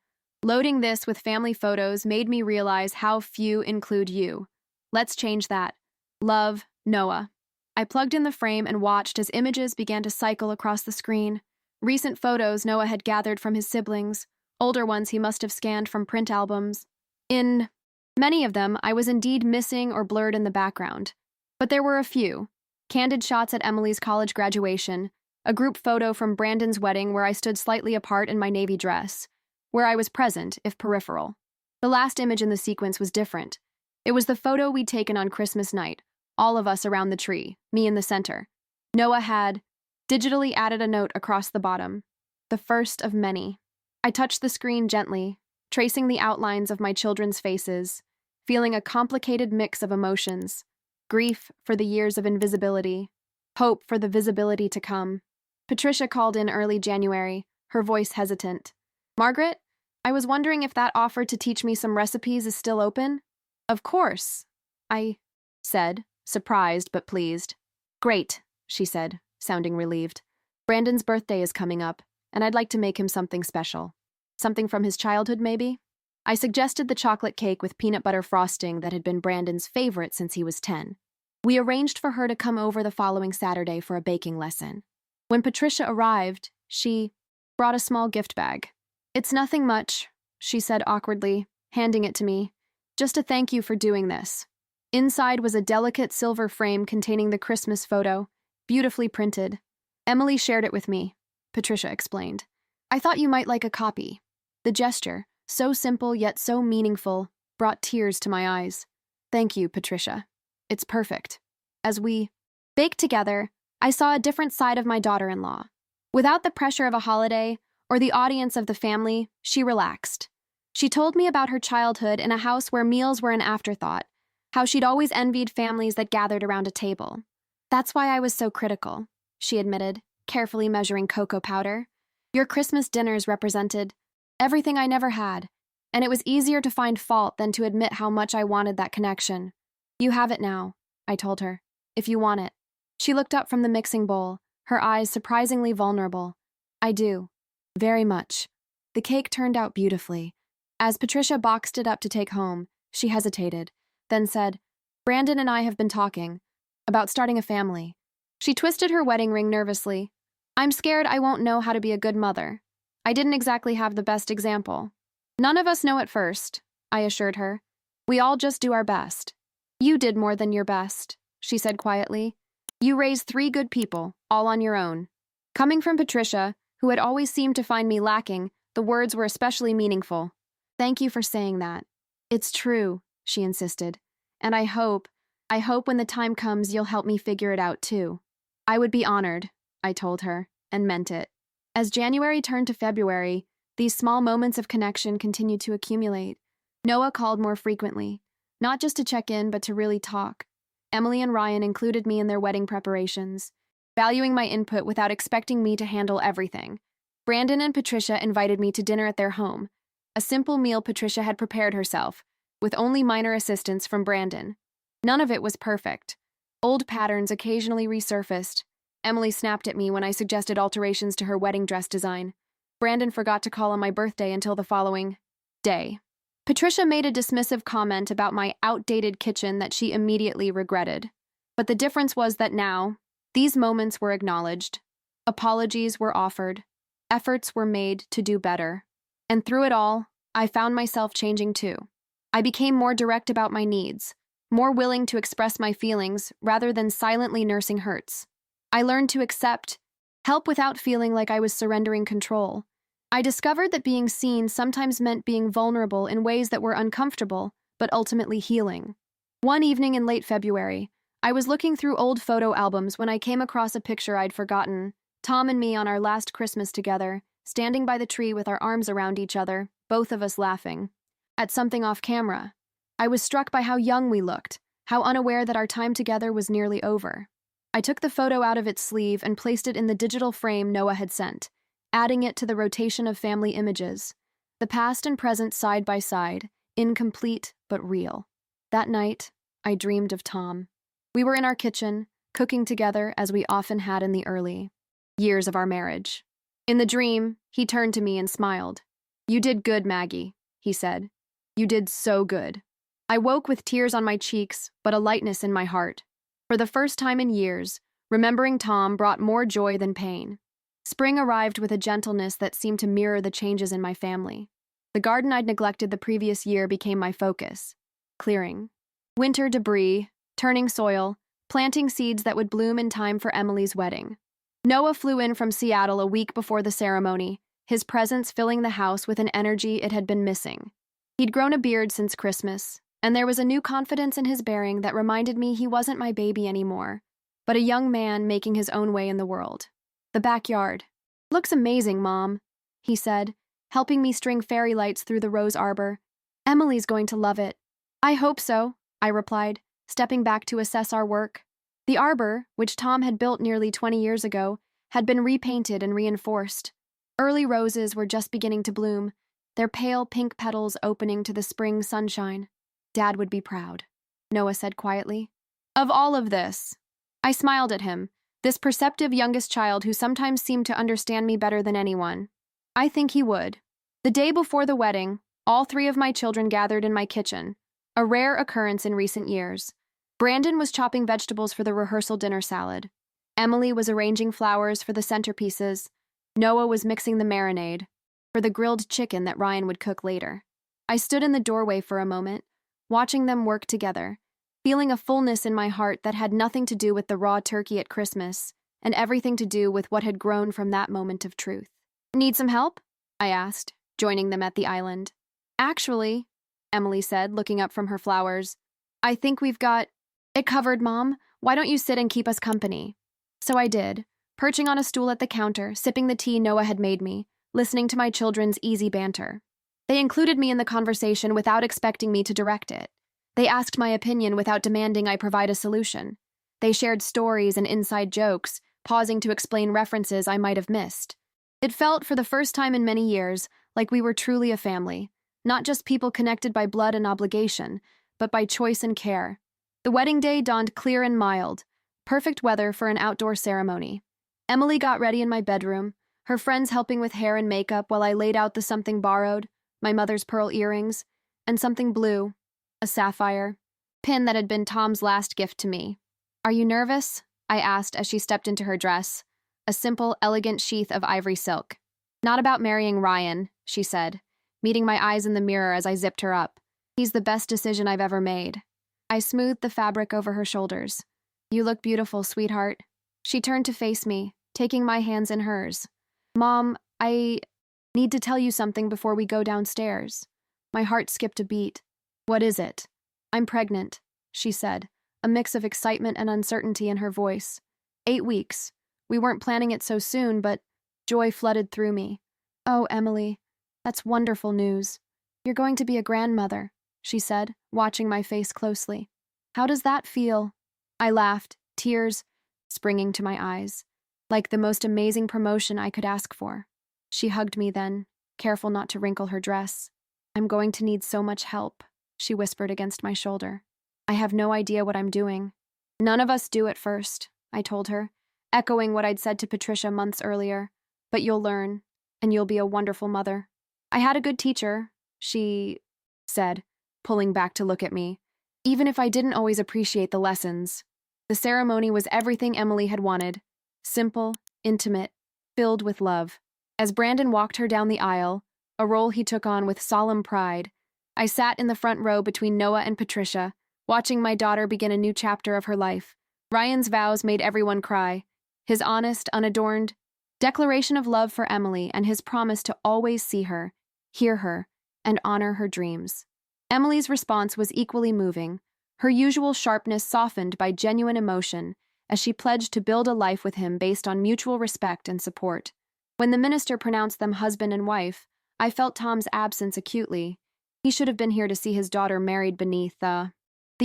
Loading this with family photos made me realize how few include you. Let's change that. Love, Noah. I plugged in the frame and watched as images began to cycle across the screen. Recent photos Noah had gathered from his siblings, older ones he must have scanned from print albums. In many of them, I was indeed missing or blurred in the background. But there were a few. Candid shots at Emily's college graduation, a group photo from Brandon's wedding where I stood slightly apart in my navy dress, where I was present, if peripheral. The last image in the sequence was different. It was the photo we'd taken on Christmas night, all of us around the tree, me in the center. Noah had digitally added a note across the bottom, the first of many. I touched the screen gently, tracing the outlines of my children's faces, feeling a complicated mix of emotions, grief for the years of invisibility, hope for the visibility to come. Patricia called in early January, her voice hesitant. Margaret, I was wondering if that offer to teach me some recipes is still open? Of course, I said, surprised but pleased. Great, she said, sounding relieved. Brandon's birthday is coming up, and I'd like to make him something special. Something from his childhood, maybe? I suggested the chocolate cake with peanut butter frosting that had been Brandon's favorite since he was 10. We arranged for her to come over the following Saturday for a baking lesson. When Patricia arrived, she brought a small gift bag. It's nothing much, she said awkwardly, handing it to me. Just a thank you for doing this. Inside was a delicate silver frame containing the Christmas photo, beautifully printed. Emily shared it with me, Patricia explained. I thought you might like a copy. The gesture, so simple yet so meaningful, brought tears to my eyes. Thank you, Patricia. It's perfect. As we baked together, I saw a different side of my daughter-in-law. Without the pressure of a holiday or the audience of the family, she relaxed. She told me about her childhood in a house where meals were an afterthought, how she'd always envied families that gathered around a table. That's why I was so critical, she admitted, carefully measuring cocoa powder. Your Christmas dinners represented everything I never had, and it was easier to find fault than to admit how much I wanted that connection. You have it now, I told her, if you want it. She looked up from the mixing bowl, her eyes surprisingly vulnerable. I do. Very much. The cake turned out beautifully. As Patricia boxed it up to take home, she hesitated, then said, Brandon and I have been talking about starting a family. She twisted her wedding ring nervously. I'm scared I won't know how to be a good mother. I didn't exactly have the best example. None of us know at first, I assured her. We all just do our best. You did more than your best, she said quietly. You raised 3 good people, all on your own. Coming from Patricia, who had always seemed to find me lacking, the words were especially meaningful. Thank you for saying that. It's true, she insisted. And I hope when the time comes you'll help me figure it out too. I would be honored, I told her, and meant it. As January turned to February, these small moments of connection continued to accumulate. Noah called more frequently, not just to check in, but to really talk. Emily and Ryan included me in their wedding preparations, valuing my input without expecting me to handle everything. Brandon and Patricia invited me to dinner at their home, a simple meal Patricia had prepared herself, with only minor assistance from Brandon. None of it was perfect. Old patterns occasionally resurfaced. Emily snapped at me when I suggested alterations to her wedding dress design. Brandon forgot to call on my birthday until the following day. Patricia made a dismissive comment about my outdated kitchen that she immediately regretted. But the difference was that now, these moments were acknowledged. Apologies were offered. Efforts were made to do better. And through it all, I found myself changing too. I became more direct about my needs, more willing to express my feelings rather than silently nursing hurts. I learned to accept help without feeling like I was surrendering control. I discovered that being seen sometimes meant being vulnerable in ways that were uncomfortable, but ultimately healing. One evening in late February, I was looking through old photo albums when I came across a picture I'd forgotten. Tom and me on our last Christmas together, standing by the tree with our arms around each other, both of us laughing at something off camera. I was struck by how young we looked, how unaware that our time together was nearly over. I took the photo out of its sleeve and placed it in the digital frame Noah had sent, adding it to the rotation of family images. The past and present side by side, incomplete but real. That night, I dreamed of Tom. We were in our kitchen, cooking together as we often had in the early years of our marriage. In the dream, he turned to me and smiled. "You did good, Maggie," he said. "You did so good." I woke with tears on my cheeks, but a lightness in my heart. For the first time in years, remembering Tom brought more joy than pain. Spring arrived with a gentleness that seemed to mirror the changes in my family. The garden I'd neglected the previous year became my focus. Clearing winter debris, turning soil, planting seeds that would bloom in time for Emily's wedding. Noah flew in from Seattle a week before the ceremony, his presence filling the house with an energy it had been missing. He'd grown a beard since Christmas, and there was a new confidence in his bearing that reminded me he wasn't my baby anymore, but a young man making his own way in the world. The backyard. "Looks amazing, Mom," he said, helping me string fairy lights through the rose arbor. "Emily's going to love it." "I hope so," I replied, stepping back to assess our work. The arbor, which Tom had built nearly 20 years ago, had been repainted and reinforced. Early roses were just beginning to bloom, their pale pink petals opening to the spring sunshine. "Dad would be proud," Noah said quietly. "Of all of this." I smiled at him, this perceptive youngest child who sometimes seemed to understand me better than anyone. "I think he would." The day before the wedding, all three of my children gathered in my kitchen, a rare occurrence in recent years. Brandon was chopping vegetables for the rehearsal dinner salad. Emily was arranging flowers for the centerpieces. Noah was mixing the marinade for the grilled chicken that Ryan would cook later. I stood in the doorway for a moment, watching them work together, feeling a fullness in my heart that had nothing to do with the raw turkey at Christmas, and everything to do with what had grown from that moment of truth. "Need some help?" I asked, joining them at the island. "Actually," Emily said, looking up from her flowers, "I think we've got it covered, Mom. Why don't you sit and keep us company?" So I did, perching on a stool at the counter, sipping the tea Noah had made me, listening to my children's easy banter. They included me in the conversation without expecting me to direct it. They asked my opinion without demanding I provide a solution. They shared stories and inside jokes, pausing to explain references I might have missed. It felt, for the first time in many years, like we were truly a family, not just people connected by blood and obligation, but by choice and care. The wedding day dawned clear and mild, perfect weather for an outdoor ceremony. Emily got ready in my bedroom, her friends helping with hair and makeup while I laid out the something borrowed, my mother's pearl earrings, and something blue, a sapphire, pin that had been Tom's last gift to me. "Are you nervous?" I asked as she stepped into her dress, a simple, elegant sheath of ivory silk. "Not about marrying Ryan," she said, meeting my eyes in the mirror as I zipped her up. "He's the best decision I've ever made." I smoothed the fabric over her shoulders. "You look beautiful, sweetheart." She turned to face me, taking my hands in hers. "Mom, I need to tell you something before we go downstairs." My heart skipped a beat. "What is it?" "I'm pregnant," she said, a mix of excitement and uncertainty in her voice. 8 weeks. We weren't planning it so soon, but Joy flooded through me. "Oh, Emily, that's wonderful news. You're going to be a grandmother," she said, watching my face closely. "How does that feel?" I laughed, tears springing to my eyes, like the most amazing promotion I could ask for. She hugged me then, careful not to wrinkle her dress. "I'm going to need so much help," she whispered against my shoulder. "I have no idea what I'm doing." "None of us do at first," I told her, echoing what I'd said to Patricia months earlier. "But you'll learn, and you'll be a wonderful mother." "I had a good teacher," she said, pulling back to look at me, "even if I didn't always appreciate the lessons." The ceremony was everything Emily had wanted. Simple, intimate, filled with love. As Brandon walked her down the aisle, a role he took on with solemn pride, I sat in the front row between Noah and Patricia, watching my daughter begin a new chapter of her life. Ryan's vows made everyone cry. His honest, unadorned declaration of love for Emily and his promise to always see her, hear her, and honor her dreams. Emily's response was equally moving, her usual sharpness softened by genuine emotion as she pledged to build a life with him based on mutual respect and support. When the minister pronounced them husband and wife, I felt Tom's absence acutely. He should have been here to see his daughter married beneath the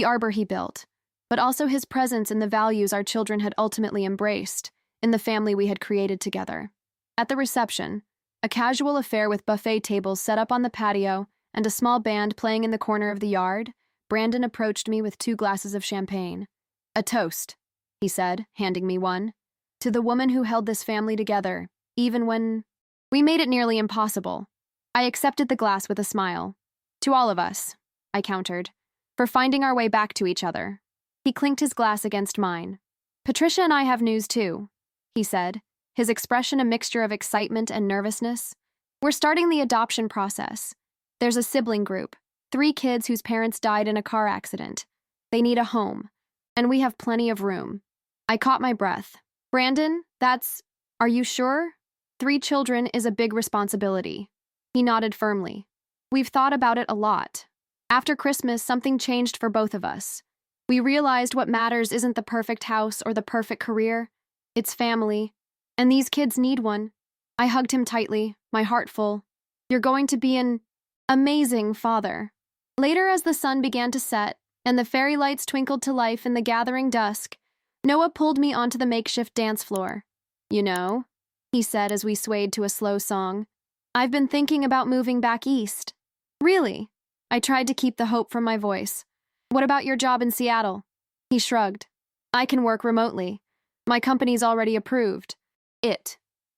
arbor he built, but also his presence in the values our children had ultimately embraced, in the family we had created together. At the reception, a casual affair with buffet tables set up on the patio and a small band playing in the corner of the yard, Brandon approached me with 2 glasses of champagne. "A toast," he said, handing me one, "to the woman who held this family together, even when we made it nearly impossible." I accepted the glass with a smile. "To all of us," I countered, "for finding our way back to each other." He clinked his glass against mine. "Patricia and I have news too," he said, his expression a mixture of excitement and nervousness. "We're starting the adoption process. There's a sibling group, 3 kids whose parents died in a car accident. They need a home, and we have plenty of room." I caught my breath. "Brandon, are you sure? 3 children is a big responsibility." He nodded firmly. "We've thought about it a lot. After Christmas, something changed for both of us. We realized what matters isn't the perfect house or the perfect career. It's family. And these kids need one." I hugged him tightly, my heart full. "You're going to be an amazing father." Later, as the sun began to set and the fairy lights twinkled to life in the gathering dusk, Noah pulled me onto the makeshift dance floor. "You know," he said as we swayed to a slow song, "I've been thinking about moving back east." "Really?" I tried to keep the hope from my voice. "What about your job in Seattle?" He shrugged. "I can work remotely. My company's already approved."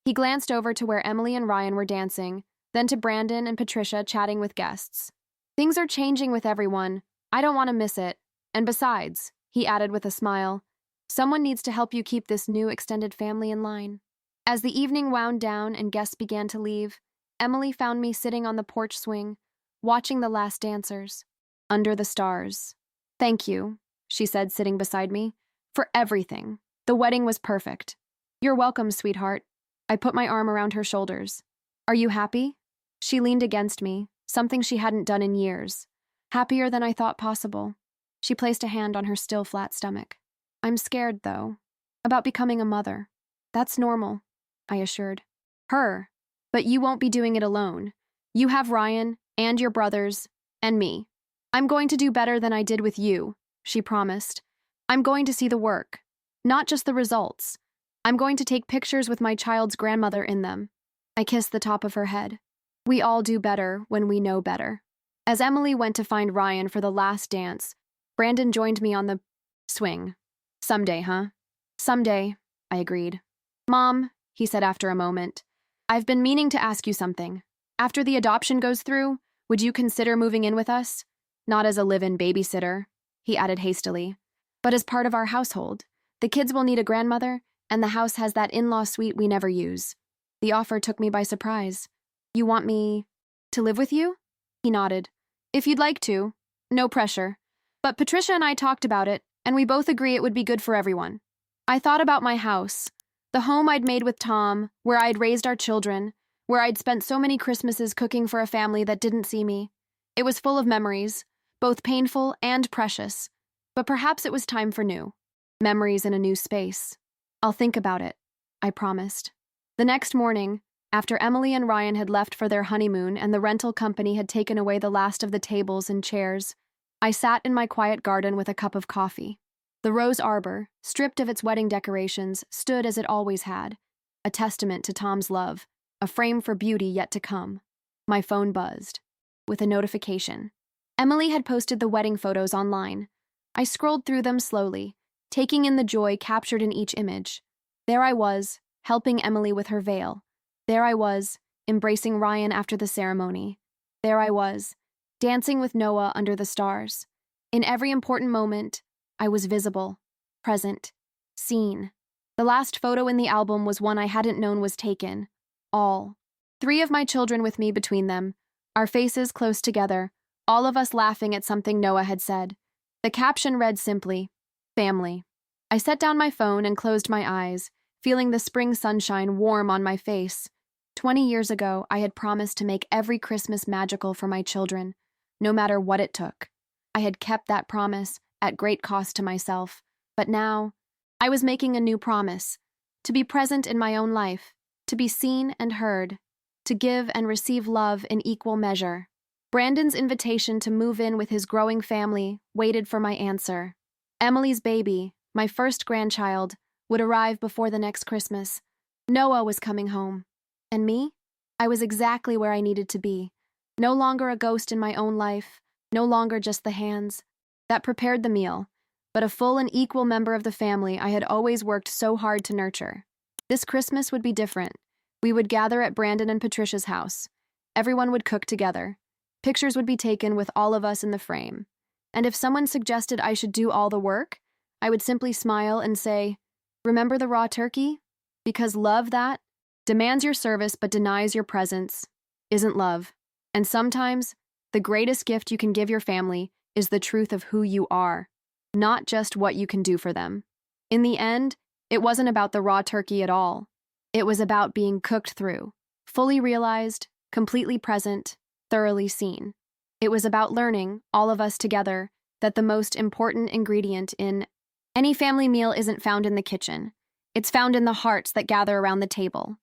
He glanced over to where Emily and Ryan were dancing, then to Brandon and Patricia chatting with guests. "Things are changing with everyone. I don't want to miss it. And besides," he added with a smile, "someone needs to help you keep this new extended family in line." As the evening wound down and guests began to leave, Emily found me sitting on the porch swing, watching the last dancers. Under the stars. "Thank you," she said, sitting beside me, "for everything. The wedding was perfect." "You're welcome, sweetheart." I put my arm around her shoulders. "Are you happy?" She leaned against me, something she hadn't done in years. "Happier than I thought possible." She placed a hand on her still flat stomach. "I'm scared, though, about becoming a mother." "That's normal," I assured her. "But you won't be doing it alone. You have Ryan, and your brothers, and me." "I'm going to do better than I did with you," she promised. "I'm going to see the work, not just the results. I'm going to take pictures with my child's grandmother in them." I kissed the top of her head. "We all do better when we know better." As Emily went to find Ryan for the last dance, Brandon joined me on the swing. "Someday, huh?" "Someday," I agreed. "Mom," he said after a moment, "I've been meaning to ask you something. After the adoption goes through, would you consider moving in with us? Not as a live-in babysitter," he added hastily, "but as part of our household. The kids will need a grandmother, and the house has that in-law suite we never use." The offer took me by surprise. "You want me to live with you?" He nodded. "If you'd like to. No pressure. But Patricia and I talked about it, and we both agree it would be good for everyone." I thought about my house, the home I'd made with Tom, where I'd raised our children, where I'd spent so many Christmases cooking for a family that didn't see me. It was full of memories, both painful and precious, but perhaps it was time for new memories in a new space. "I'll think about it," I promised. The next morning, after Emily and Ryan had left for their honeymoon and the rental company had taken away the last of the tables and chairs, I sat in my quiet garden with a cup of coffee. The rose arbor, stripped of its wedding decorations, stood as it always had, a testament to Tom's love, a frame for beauty yet to come. My phone buzzed, with a notification. Emily had posted the wedding photos online. I scrolled through them slowly, taking in the joy captured in each image. There I was, helping Emily with her veil. There I was, embracing Ryan after the ceremony. There I was, dancing with Noah under the stars. In every important moment, I was visible, present, seen. The last photo in the album was one I hadn't known was taken. All. 3 of my children with me between them, our faces close together, all of us laughing at something Noah had said. The caption read simply, "Family." I set down my phone and closed my eyes, feeling the spring sunshine warm on my face. 20 years ago, I had promised to make every Christmas magical for my children, no matter what it took. I had kept that promise, at great cost to myself, but now, I was making a new promise, to be present in my own life, to be seen and heard, to give and receive love in equal measure. Brandon's invitation to move in with his growing family waited for my answer. Emily's baby, my first grandchild, would arrive before the next Christmas. Noah was coming home. And me? I was exactly where I needed to be. No longer a ghost in my own life, no longer just the hands that prepared the meal, but a full and equal member of the family I had always worked so hard to nurture. This Christmas would be different. We would gather at Brandon and Patricia's house. Everyone would cook together. Pictures would be taken with all of us in the frame. And if someone suggested I should do all the work, I would simply smile and say, "Remember the raw turkey? Because love that demands your service but denies your presence isn't love." And sometimes, the greatest gift you can give your family is the truth of who you are, not just what you can do for them. In the end, it wasn't about the raw turkey at all. It was about being cooked through, fully realized, completely present, thoroughly seen. It was about learning, all of us together, that the most important ingredient in any family meal isn't found in the kitchen. It's found in the hearts that gather around the table.